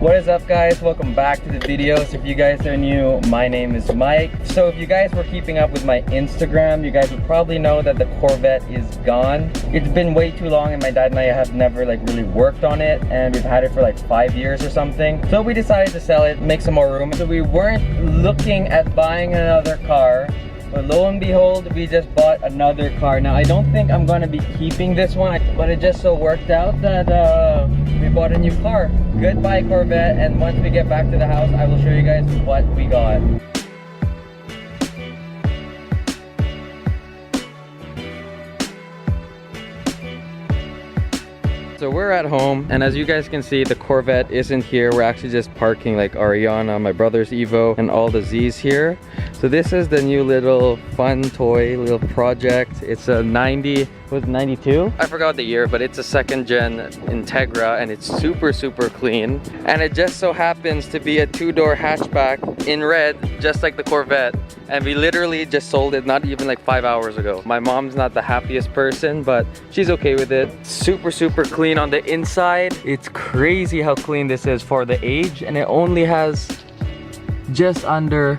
What is up, guys? Welcome back to the video. So if you guys are new, my name is Mike. So if you guys were keeping up with my Instagram, you guys would probably know that the Corvette is gone. It's been way too long and my dad and I have never really worked on it, and we've had it for like 5 years or something. So we decided to sell it, make some more room. So we weren't looking at buying another car, but lo and behold, we just bought another car. Now I don't think I'm gonna be keeping this one, but it just so worked out that we bought a new car. Goodbye Corvette, and once we get back to the house, I will show you guys what we got. So we're at home, and as you guys can see, the Corvette isn't here. We're actually just parking like Ariana, my brother's Evo, and all the Z's here. So this is the new little fun toy, little project. It's a 92? I forgot the year, but it's a second gen Integra, and it's super clean. And it just so happens to be a 2-door hatchback in red, just like the Corvette. And we literally just sold it not even like 5 hours ago. My mom's not the happiest person, but she's okay with it. Super clean on the inside. It's crazy how clean this is for the age, and it only has just under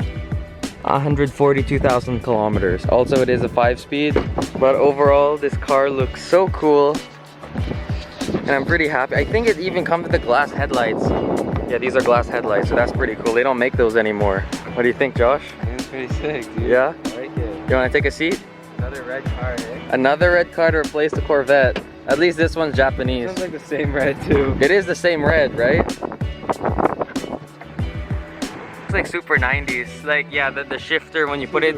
142,000 kilometers. Also, it is a 5-speed, but overall this car looks so cool and I'm pretty happy. I think it even comes with the glass headlights. Yeah, these are glass headlights, so that's pretty cool. They don't make those anymore. What do you think, Josh? It's pretty sick, dude. Yeah? I like it. You want to take a seat? Another red car, eh? Another red car to replace the Corvette. At least this one's Japanese. Sounds like the same red too. It is the same red, right? It's like super 90s. Like, yeah, the shifter, when you put it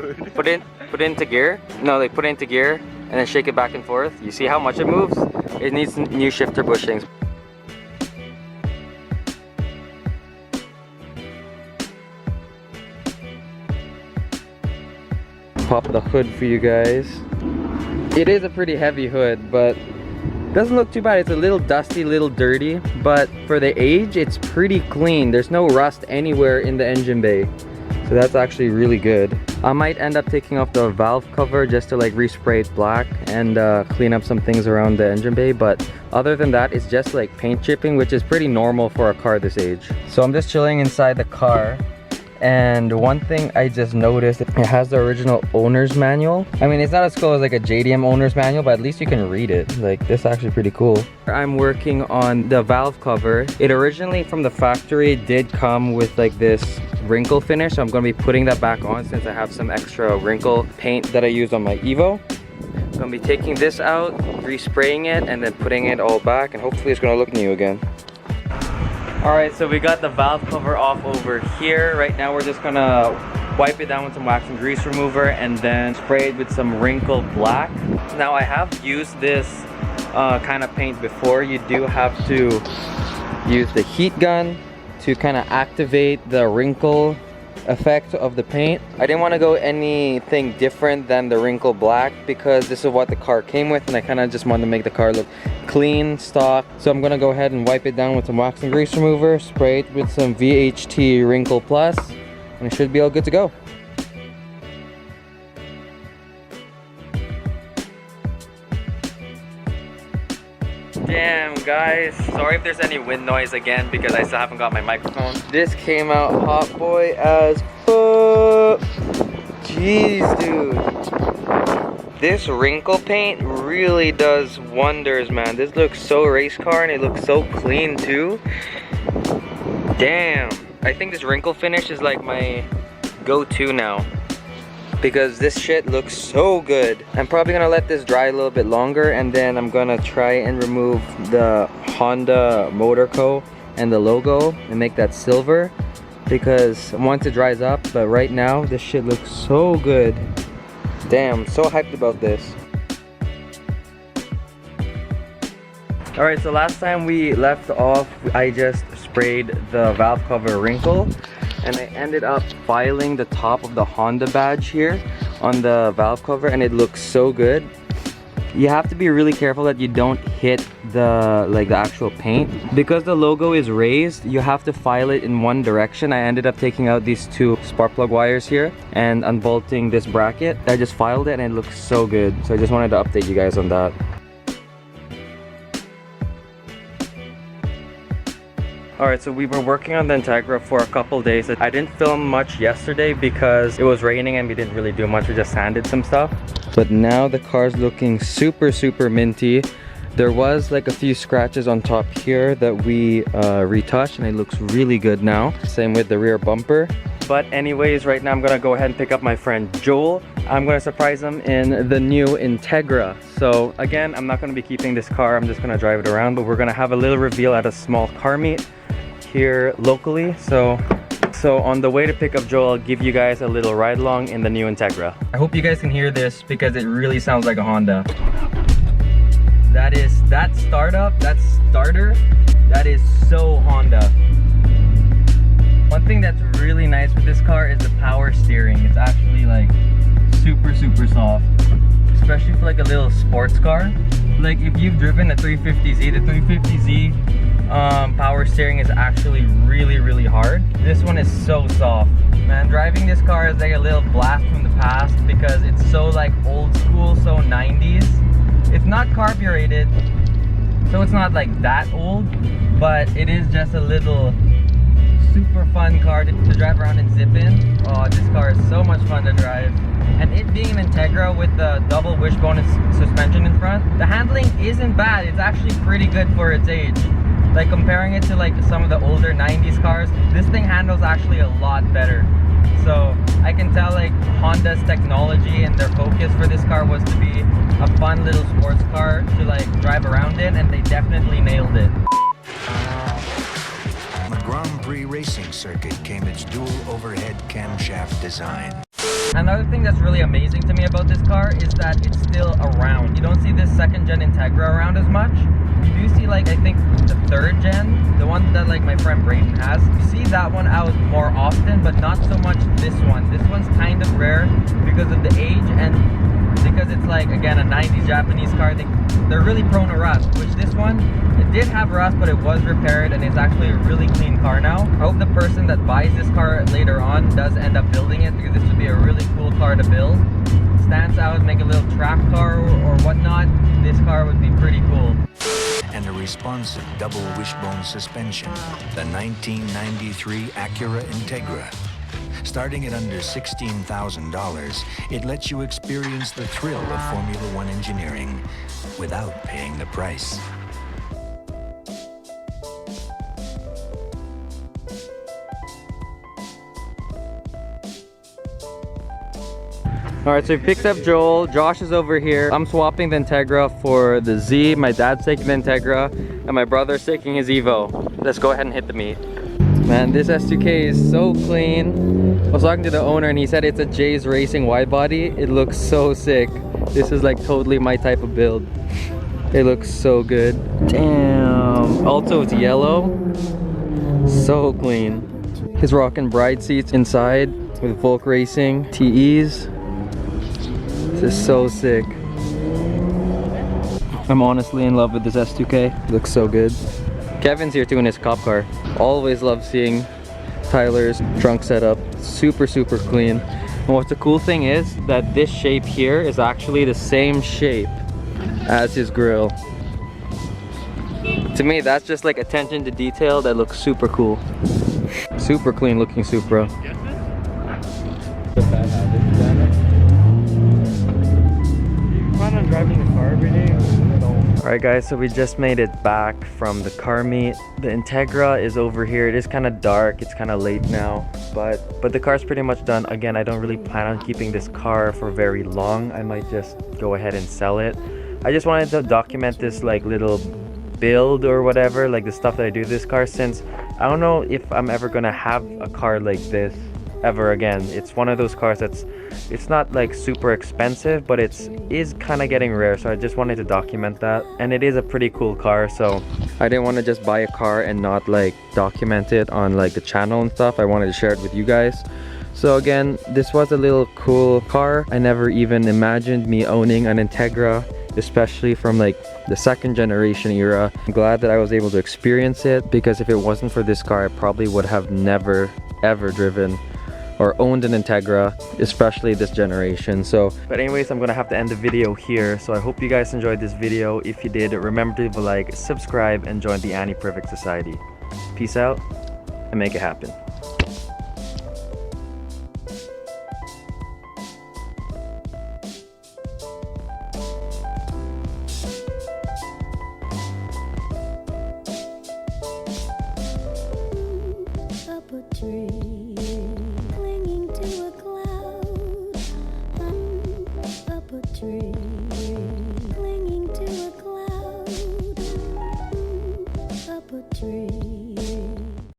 into gear. No, they put it into gear and then shake it back and forth. You see how much it moves? It needs new shifter bushings. Pop the hood for you guys. It is a pretty heavy hood, but doesn't look too bad. It's a little dusty, little dirty, but for the age, it's pretty clean. There's no rust anywhere in the engine bay, so that's actually really good. I might end up taking off the valve cover just to like respray it black and clean up some things around the engine bay, but other than that, it's just like paint chipping, which is pretty normal for a car this age. So I'm just chilling inside the car, and one thing I just noticed, it has the original owner's manual. I mean, it's not as cool as like a JDM owner's manual, but at least you can read it. Like, this is actually pretty cool. I'm working on the valve cover. It originally from the factory did come with like this wrinkle finish, so I'm going to be putting that back on since I have some extra wrinkle paint that I used on my Evo. I'm going to be taking this out, respraying it, and then putting it all back, and hopefully it's going to look new again. Alright, so we got the valve cover off over here. Right now we're just gonna wipe it down with some wax and grease remover and then spray it with some wrinkle black. Now I have used this kind of paint before. You do have to use the heat gun to kind of activate the wrinkle effect of the paint. I didn't want to go anything different than the wrinkle black because this is what the car came with, and I kind of just wanted to make the car look clean, stock. So I'm gonna go ahead and wipe it down with some wax and grease remover, spray it with some VHT Wrinkle Plus, and it should be all good to go. Damn guys, sorry if there's any wind noise again because I still haven't got my microphone. This came out hot boy as fuck. Jeez, dude. This wrinkle paint really does wonders, man. This looks so race car and it looks so clean too. Damn. I think this wrinkle finish is like my go-to now, because this shit looks so good. I'm probably gonna let this dry a little bit longer, and then I'm gonna try and remove the Honda Motor Co. and the logo and make that silver, because once it dries up, but right now this shit looks so good. Damn, so hyped about this. Alright, so last time we left off, I just sprayed the valve cover wrinkle, and I ended up filing the top of the Honda badge here on the valve cover, and it looks so good. You have to be really careful that you don't hit the actual paint, because the logo is raised. You have to file it in one direction. I ended up taking out these two spark plug wires here and unbolting this bracket. I just filed it and it looks so good, so I just wanted to update you guys on that. Alright, so we were working on the Integra for a couple days. I didn't film much yesterday because it was raining and we didn't really do much. We just sanded some stuff. But now the car's looking super minty. There was like a few scratches on top here that we retouched and it looks really good now. Same with the rear bumper. But anyways, right now I'm gonna go ahead and pick up my friend Joel. I'm gonna surprise him in the new Integra. So again, I'm not gonna be keeping this car. I'm just gonna drive it around, but we're gonna have a little reveal at a small car meet here locally. So on the way to pick up Joel, I'll give you guys a little ride along in the new Integra. I hope you guys can hear this because it really sounds like a Honda. That starter, that is so Honda. One thing that's really nice with this car is the power steering. It's actually like super soft, especially for like a little sports car. Like if you've driven a 350Z, the 350Z power steering is actually really hard. This one is so soft. Man, driving this car is like a little blast from the past because it's so like old school, so 90s. It's not carbureted, so it's not like that old, but it is just a little super fun car to drive around and zip in. Oh, this car is so much fun to drive. And it being an Integra with the double wishbone suspension in front, the handling isn't bad. It's actually pretty good for its age. Like comparing it to like some of the older 90s cars, this thing handles actually a lot better. So I can tell like Honda's technology and their focus for this car was to be a fun little sports car to like drive around in, and they definitely nailed it. On the Grand Prix racing circuit came its dual overhead camshaft design. Another thing that's really amazing to me about this car is that it's still around. You don't see this second gen Integra around as much. You do see like, I think the third gen, the one that like my friend Brayden has. You see that one out more often, but not so much this one. This one's kind of rare because of the age and because it's like, again, a 90s Japanese car. They're really prone to rust, which this one, it did have rust, but it was repaired and it's actually a really clean car now. I hope the person that buys this car later on does end up building it because this would be a really cool car to build. Stands out, make a little track car or whatnot. This car would be pretty cool. And a responsive double wishbone suspension, the 1993 Acura Integra. Starting at under $16,000, it lets you experience the thrill of Formula One engineering without paying the price. Alright, so we picked up Joel. Josh is over here. I'm swapping the Integra for the Z. My dad's taking the Integra and my brother's taking his Evo. Let's go ahead and hit the meet. Man, this S2K is so clean. I was talking to the owner and he said it's a Jay's Racing wide body. It looks so sick. This is like totally my type of build. It looks so good. Damn. Also, it's yellow. So clean. He's rocking bride seats inside with Volk Racing TEs. This is so sick. I'm honestly in love with this S2K. It looks so good. Kevin's here too in his cop car. Always love seeing Tyler's trunk setup. Super clean. And what's the cool thing is that this shape here is actually the same shape as his grille. To me, that's just like attention to detail that looks super cool. Super clean looking Supra. Driving the car every day. Alright guys, so we just made it back from the car meet. The Integra is over here. It is kind of dark, it's kind of late now, but the car's pretty much done. Again, I don't really plan on keeping this car for very long. I might just go ahead and sell it. I just wanted to document this like little build or whatever, like the stuff that I do to this car, since I don't know if I'm ever gonna have a car like this ever again. It's one of those cars that's, it's not like super expensive, but is kind of getting rare, so I just wanted to document that. And it is a pretty cool car, so I didn't want to just buy a car and not like document it on like the channel and stuff. I wanted to share it with you guys. So again, this was a little cool car. I never even imagined me owning an Integra, especially from like the second generation era. I'm glad that I was able to experience it, because if it wasn't for this car, I probably would have never ever driven or owned an Integra, especially this generation. So, but anyways, I'm gonna have to end the video here. So I hope you guys enjoyed this video. If you did, remember to leave a like, subscribe, and join the Annie Perfect Society. Peace out and make it happen. Up a tree.